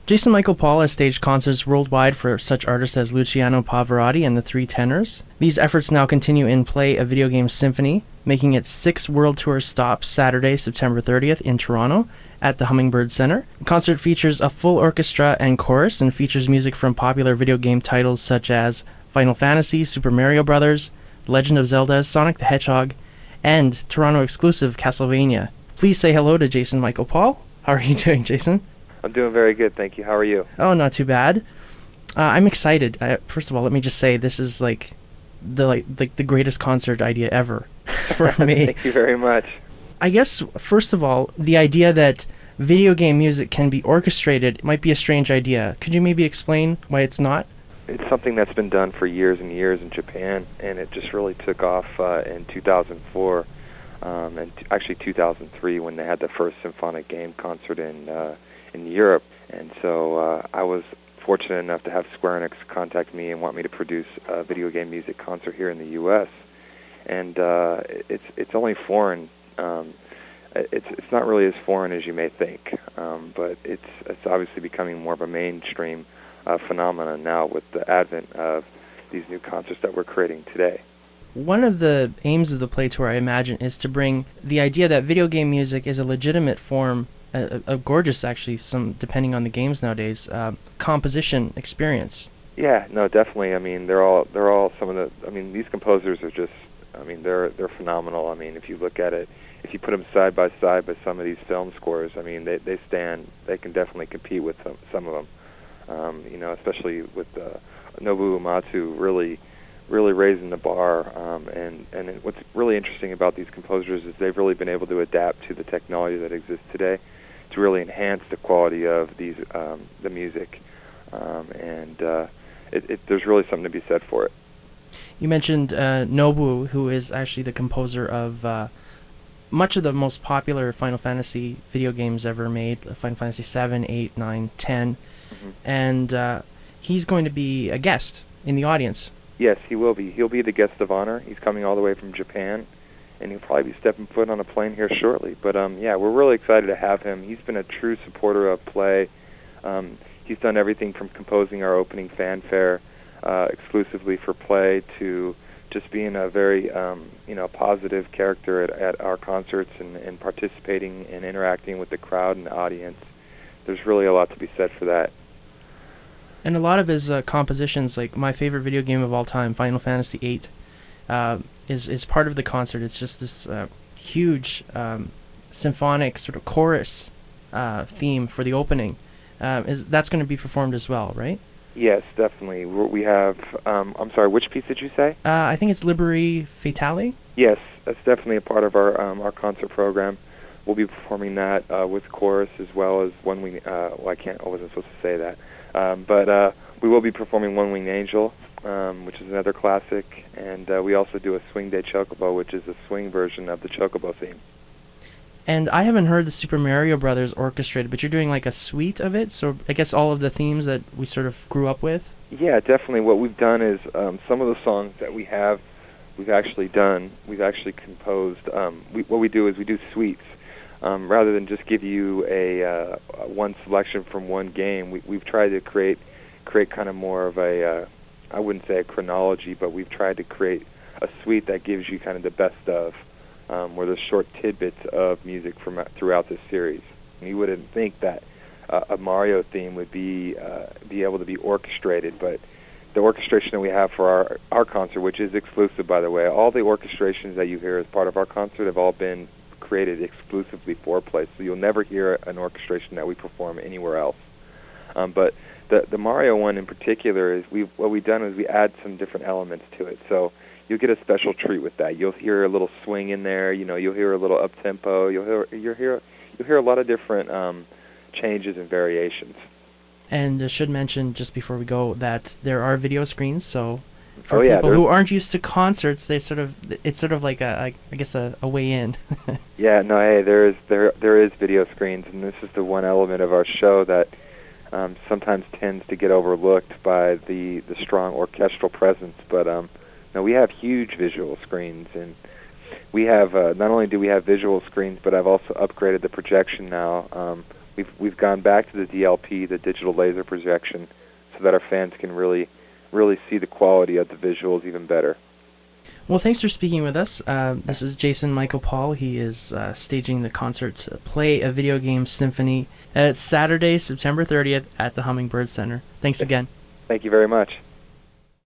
Jason Michael Paul has staged concerts worldwide for such artists as Luciano Pavarotti and the Three Tenors. These efforts now continue in Play a Video Game Symphony, making its 6th world tour stop Saturday, September 30th in Toronto at the Hummingbird Centre. The concert features a full orchestra and chorus and features music from popular video game titles such as Final Fantasy, Super Mario Bros., Legend of Zelda, Sonic the Hedgehog, and Toronto exclusive Castlevania. Please say hello to Jason Michael Paul. How are you doing, Jason? I'm doing very good, thank you. How are you? Oh, not too bad. I'm excited. First of all, let me just say this is the greatest concert idea ever for me. Thank you very much. I guess first of all, the idea that video game music can be orchestrated might be a strange idea. Could you maybe explain why it's not? It's something that's been done for years and years in Japan, and it just really took off in 2004 and actually 2003 when they had the first symphonic game concert in Europe. And so I was fortunate enough to have Square Enix contact me and want me to produce a video game music concert here in the U.S. And it's only foreign. It's not really as foreign as you may think, but it's obviously becoming more of a mainstream phenomenon now with the advent of these new concerts that we're creating today. One of the aims of the Play Tour, I imagine, is to bring the idea that video game music is a legitimate form, a gorgeous, actually, some depending on the games nowadays, composition experience. Yeah, no, definitely. I mean, they're all some of the. I mean, these composers are just. I mean, they're phenomenal. I mean, if you look at it, if you put them side by side with some of these film scores, I mean, they can definitely compete with some of them. Especially with Nobuo Uematsu really raising the bar. And what's really interesting about these composers is they've really been able to adapt to the technology that exists today to really enhance the quality of the music. There's really something to be said for it. You mentioned Nobuo, who is actually the composer of much of the most popular Final Fantasy video games ever made, Final Fantasy 7, 8, 9, 10. Mm-hmm. And he's going to be a guest in the audience. Yes, he will be. He'll be the guest of honor. He's coming all the way from Japan, and he'll probably be stepping foot on a plane here shortly. But we're really excited to have him. He's been a true supporter of Play. He's done everything from composing our opening fanfare exclusively for Play to just being a very positive character at our concerts and participating and interacting with the crowd and the audience. There's really a lot to be said for that. And a lot of his compositions, like my favorite video game of all time, Final Fantasy 8, is part of the concert. It's just this huge symphonic sort of chorus theme for the opening. That's going to be performed as well, right? Yes, definitely. We have, I'm sorry, which piece did you say? I think it's Liberi Fatale. Yes, that's definitely a part of our concert program. We'll be performing that with chorus as well as One Wing. I wasn't supposed to say that. But we will be performing One Winged Angel, which is another classic, and we also do a Swing Day Chocobo, which is a swing version of the Chocobo theme. And I haven't heard the Super Mario Bros. Orchestrated, but you're doing like a suite of it, so I guess all of the themes that we sort of grew up with? Yeah, definitely. What we've done is some of the songs that we've actually composed. What we do is we do suites. Rather than just give you a one selection from one game, we've tried to create kind of more of a, I wouldn't say a chronology, but we've tried to create a suite that gives you kind of the best of, where there's short tidbits of music from throughout this series. And you wouldn't think that a Mario theme would be able to be orchestrated, but the orchestration that we have for our concert, which is exclusive, by the way, all the orchestrations that you hear as part of our concert have all been created exclusively for Play, so you'll never hear an orchestration that we perform anywhere else. But the Mario one in particular is what we've done is we add some different elements to it. So you'll get a special treat with that. You'll hear a little swing in there. You'll hear a little up tempo. You'll hear a lot of different changes and variations. And I should mention just before we go that there are video screens. So for people who aren't used to concerts, it's sort of like a way in. Yeah, no, hey, there is video screens, and this is the one element of our show that sometimes tends to get overlooked by the strong orchestral presence. But no, we have huge visual screens, and we have not only do we have visual screens, but I've also upgraded the projection now we've gone back to the DLP, the digital laser projection, so that our fans can really see the quality of the visuals even better. Well, thanks for speaking with us. This is Jason Michael Paul. He is staging the concert Play a Video Game Symphony. It's Saturday, September 30th at the Hummingbird Center. Thanks again. Thank you very much.